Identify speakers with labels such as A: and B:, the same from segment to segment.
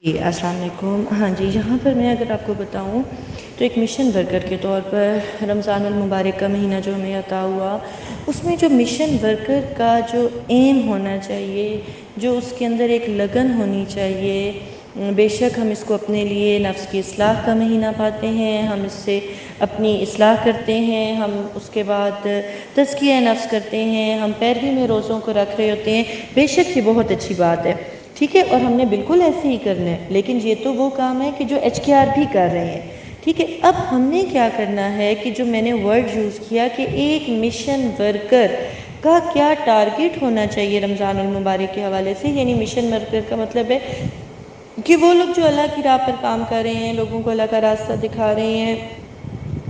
A: جی السلام علیکم۔ ہاں جی، یہاں پر میں اگر آپ کو بتاؤں تو ایک مشن ورکر کے طور پر رمضان المبارک کا مہینہ جو ہمیں عطا ہوا، اس میں جو مشن ورکر کا جو ایم ہونا چاہیے، جو اس کے اندر ایک لگن ہونی چاہیے، بے شک ہم اس کو اپنے لیے نفس کی اصلاح کا مہینہ پاتے ہیں، ہم اس سے اپنی اصلاح کرتے ہیں، ہم اس کے بعد تزکیہ نفس کرتے ہیں، ہم پیروی میں روزوں کو رکھ رہے ہوتے ہیں۔ بے شک یہ بہت اچھی بات ہے، ٹھیک ہے، اور ہم نے بالکل ایسے ہی کرنا ہے، لیکن یہ تو وہ کام ہے کہ جو HKR بھی کر رہے ہیں، ٹھیک ہے۔ اب ہم نے کیا کرنا ہے کہ جو میں نے ورڈ یوز کیا کہ ایک مشن ورکر کا کیا ٹارگٹ ہونا چاہیے رمضان المبارک کے حوالے سے، یعنی مشن ورکر کا مطلب ہے کہ وہ لوگ جو اللہ کی راہ پر کام کر رہے ہیں، لوگوں کو اللہ کا راستہ دکھا رہے ہیں،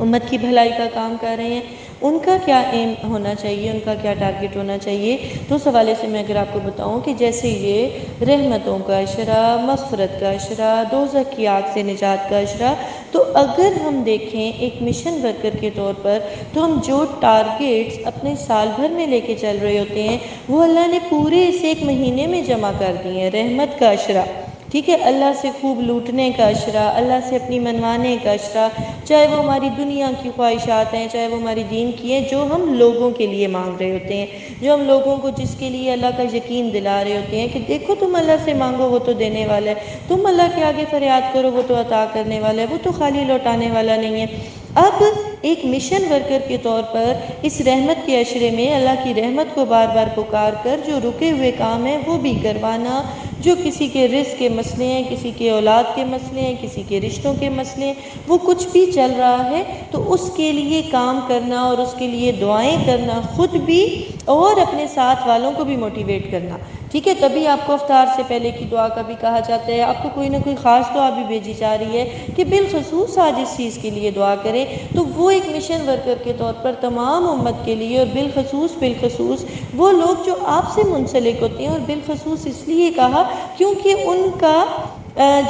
A: امت کی بھلائی کا کام کر رہے ہیں، ان کا کیا ایم ہونا چاہیے، ان کا کیا ٹارگٹ ہونا چاہیے۔ تو اس حوالے سے میں اگر آپ کو بتاؤں کہ جیسے یہ رحمتوں کا اشرا، مغفرت کا اشرا، دوزخ کی آگ سے نجات کا اشرا، تو اگر ہم دیکھیں ایک مشن ورکر کے طور پر، تو ہم جو ٹارگٹس اپنے سال بھر میں لے کے چل رہے ہوتے ہیں، وہ اللہ نے پورے اس ایک مہینے میں جمع کر دیے ہیں۔ رحمت کا اشرا، ٹھیک ہے، اللہ سے خوب لوٹنے کا اشرا، اللہ سے اپنی منوانے کا اشرا، چاہے وہ ہماری دنیا کی خواہشات ہیں، چاہے وہ ہماری دین کی ہیں، جو ہم لوگوں کے لیے مانگ رہے ہوتے ہیں، جو ہم لوگوں کو جس کے لیے اللہ کا یقین دلا رہے ہوتے ہیں کہ دیکھو تم اللہ سے مانگو وہ تو دینے والا ہے، تم اللہ کے آگے فریاد کرو وہ تو عطا کرنے والا ہے، وہ تو خالی لوٹانے والا نہیں ہے۔ اب ایک مشن ورکر کے طور پر اس رحمت کے عشرے میں اللہ کی رحمت کو بار بار پکار کر جو رکے ہوئے کام ہیں وہ بھی کروانا، جو کسی کے رزق کے مسئلے ہیں، کسی کے اولاد کے مسئلے ہیں، کسی کے رشتوں کے مسئلے ہیں، وہ کچھ بھی چل رہا ہے تو اس کے لیے کام کرنا اور اس کے لیے دعائیں کرنا، خود بھی اور اپنے ساتھ والوں کو بھی موٹیویٹ کرنا، ٹھیک ہے۔ تبھی آپ کو افطار سے پہلے کی دعا کا بھی کہا جاتا ہے، آپ کو کوئی نہ کوئی خاص دعا بھی بھیجی جا رہی ہے کہ بالخصوص آج اس چیز کے لیے دعا کریں۔ تو وہ ایک مشن ورکر کے طور پر تمام امت کے لیے، اور بالخصوص وہ لوگ جو آپ سے منسلک ہوتے ہیں، اور بالخصوص اس لیے کہا کیونکہ ان کا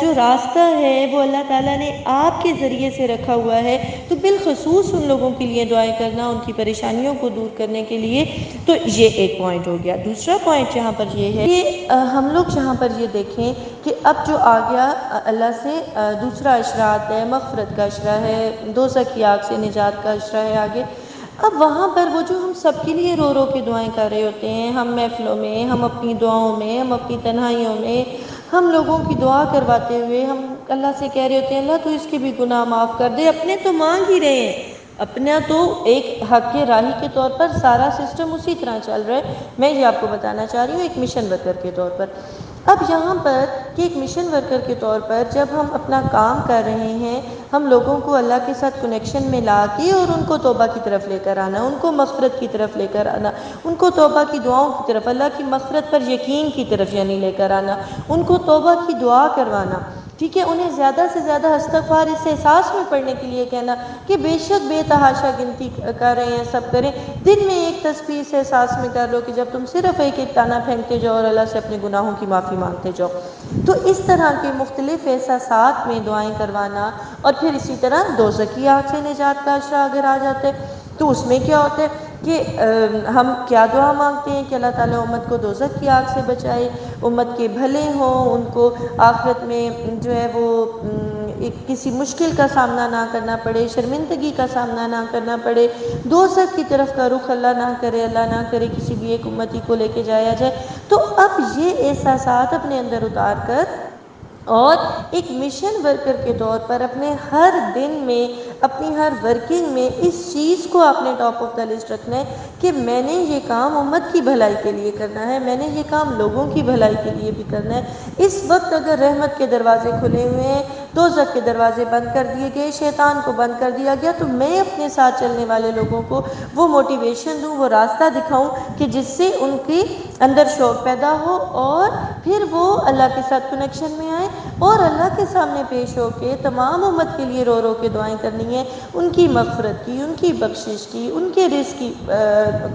A: جو راستہ ہے وہ اللہ تعالیٰ نے آپ کے ذریعے سے رکھا ہوا ہے، تو بالخصوص ان لوگوں کے لیے دعائیں کرنا، ان کی پریشانیوں کو دور کرنے کے لیے۔ تو یہ ایک پوائنٹ ہو گیا۔ دوسرا پوائنٹ یہاں پر یہ ہے کہ ہم لوگ یہاں پر یہ دیکھیں کہ اب جو آ گیا اللہ سے دوسرا اشرا آتا ہے، مغفرت کا اشرا ہے، دوزخ کی آگ سے نجات کا اشرا ہے آگے۔ اب وہاں پر وہ جو ہم سب کے لیے رو رو کے دعائیں کر رہے ہوتے ہیں، ہم محفلوں میں، ہم اپنی دعاؤں میں، ہم اپنی تنہائیوں میں، ہم لوگوں کی دعا کرواتے ہوئے ہم اللہ سے کہہ رہے ہوتے ہیں اللہ تو اس کے بھی گناہ معاف کر دے، اپنے تو مانگ ہی رہے ہیں، اپنا تو ایک حق راہی کے طور پر سارا سسٹم اسی طرح چل رہا ہے۔ میں یہ آپ کو بتانا چاہ رہی ہوں ایک مشن ورکر کے طور پر۔ اب یہاں پر کہ ایک مشن ورکر کے طور پر جب ہم اپنا کام کر رہے ہیں، ہم لوگوں کو اللہ کے ساتھ کنیکشن میں لا کے اور ان کو توبہ کی طرف لے کر آنا، ان کو مغفرت کی طرف لے کر آنا، ان کو توبہ کی دعاؤں کی طرف، اللہ کی مغفرت پر یقین کی طرف یعنی لے کر آنا، ان کو توبہ کی دعا کروانا، ٹھیک ہے، انہیں زیادہ سے زیادہ استغفار اس احساس میں پڑھنے کے لیے کہنا کہ بے شک بے تحاشا گنتی کر رہے ہیں، سب کریں، دن میں ایک تسبیح اس احساس میں کر لو کہ جب تم صرف ایک ایک تانا پھینکتے جاؤ اور اللہ سے اپنے گناہوں کی معافی مانگتے جاؤ۔ تو اس طرح کے مختلف احساسات میں دعائیں کروانا، اور پھر اسی طرح دوزخ کی آگ سے نجات کا اشرا اگر آ جاتے تو اس میں کیا ہوتا ہے کہ ہم کیا دعا مانگتے ہیں کہ اللہ تعالیٰ امت کو دوزخ کی آگ سے بچائے، امت کے بھلے ہوں، ان کو آخرت میں جو ہے وہ کسی مشکل کا سامنا نہ کرنا پڑے، شرمندگی کا سامنا نہ کرنا پڑے، دوزخ کی طرف کا رخ اللہ نہ کرے کسی بھی ایک امتی کو لے کے جایا جائے۔ تو اب یہ احساسات اپنے اندر اتار کر اور ایک مشن ورکر کے طور پر اپنے ہر دن میں، اپنی ہر ورکنگ میں اس چیز کو آپ نے ٹاپ آف دا لسٹ رکھنا ہے کہ میں نے یہ کام امت کی بھلائی کے لیے کرنا ہے، میں نے یہ کام لوگوں کی بھلائی کے لیے بھی کرنا ہے۔ اس وقت اگر رحمت کے دروازے کھلے ہوئے ہیں، دوزخ کے دروازے بند کر دیے گئے، شیطان کو بند کر دیا گیا، تو میں اپنے ساتھ چلنے والے لوگوں کو وہ موٹیویشن دوں، وہ راستہ دکھاؤں کہ جس سے ان کے اندر شوق پیدا ہو، اور پھر وہ اللہ کے ساتھ کنیکشن میں آئے اور اللہ کے سامنے پیش ہو کے تمام امت کے لیے رو رو کے دعائیں کرنی ہے، ان کی مغفرت کی، ان کی بخشش کی، ان کے رزق کی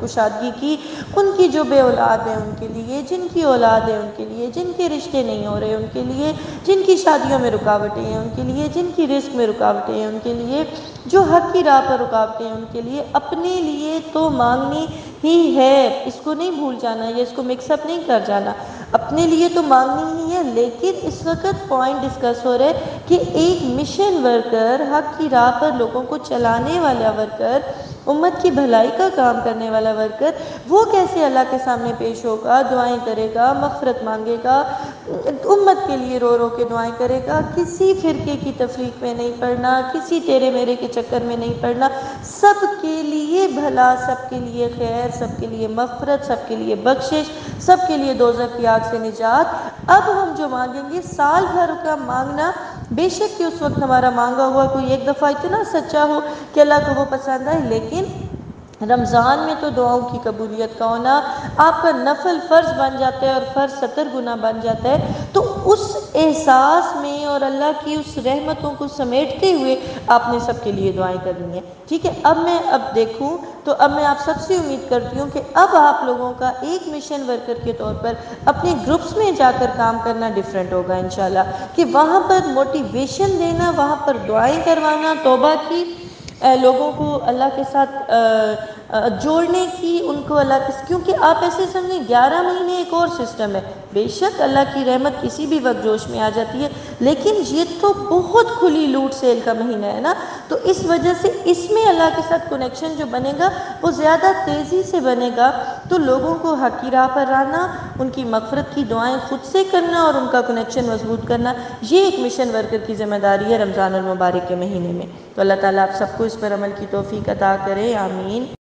A: کشادگی کی، ان کی جو بے اولاد ہیں ان کے لیے، جن کی اولاد ہے ان کے لیے، جن کے رشتے نہیں ہو رہے ان کے لیے، جن کی شادیوں میں رکاوٹیں ہیں ان کے لیے، جن کی رزق میں رکاوٹیں ہیں ان کے لیے، جو حق کی راہ پر رکاوٹیں ہیں ان کے لیے۔ اپنے لیے تو مانگنی ہی ہے، اس کو نہیں بھول جانا، یا اس کو مکس اپ نہیں کر جانا، اپنے لیے تو مانگنی ہی ہے، ہیں، لیکن اس وقت پوائنٹ ڈسکس ہو رہا ہے کہ ایک مشن ورکر، حق کی راہ پر لوگوں کو چلانے والا ورکر، امت کی بھلائی کا کام کرنے والا ورکر، وہ کیسے اللہ کے سامنے پیش ہوگا، دعائیں کرے گا، مغفرت مانگے گا، امت کے لیے رو رو کے دعائیں کرے گا، کسی فرقے کی تفریق میں نہیں پڑنا، کسی تیرے میرے کے چکر میں نہیں پڑنا، سب کے لیے بھلا، سب کے لیے خیر، سب کے لیے مغفرت، سب کے لیے بخشش، سب کے لیے دوزخ کی آگ سے نجات۔ اب ہم جو مانگیں گے سال بھر کا مانگنا، بے شک کہ اس وقت ہمارا مانگا ہوا کوئی ایک دفعہ اتنا سچا ہو کہ اللہ کو وہ پسند آئے، لیکن رمضان میں تو دعاؤں کی قبولیت کا ہونا آپ کا نفل فرض بن جاتا ہے اور فرض 70 گنا بن جاتا ہے، تو اس احساس میں اور اللہ کی اس رحمتوں کو سمیٹتے ہوئے آپ نے سب کے لیے دعائیں کرنی ہیں، ٹھیک ہے۔ اب میں دیکھوں تو اب میں آپ سب سے امید کرتی ہوں کہ اب آپ لوگوں کا ایک مشن ورکر کے طور پر اپنے گروپس میں جا کر کام کرنا ڈیفرنٹ ہوگا انشاءاللہ، کہ وہاں پر موٹیویشن دینا، وہاں پر دعائیں کروانا، توبہ کی، لوگوں کو اللہ کے ساتھ جوڑنے کی، ان کو اللہ کے، کیونکہ آپ ایسے سمجھیں 11 مہینے ایک اور سسٹم ہے، بے شک اللہ کی رحمت کسی بھی وقت جوش میں آ جاتی ہے، لیکن یہ تو بہت کھلی لوٹ سیل کا مہینہ ہے نا، تو اس وجہ سے اس میں اللہ کے ساتھ کنیکشن جو بنے گا وہ زیادہ تیزی سے بنے گا، تو لوگوں کو حق کی راہ پر لانا، ان کی مغفرت کی دعائیں خود سے کرنا اور ان کا کنیکشن مضبوط کرنا، یہ ایک مشن ورکر کی ذمہ داری ہے رمضان المبارک کے مہینے میں۔ تو اللہ تعالیٰ آپ سب کو اس پر عمل کی توفیق عطا کرے، آمین۔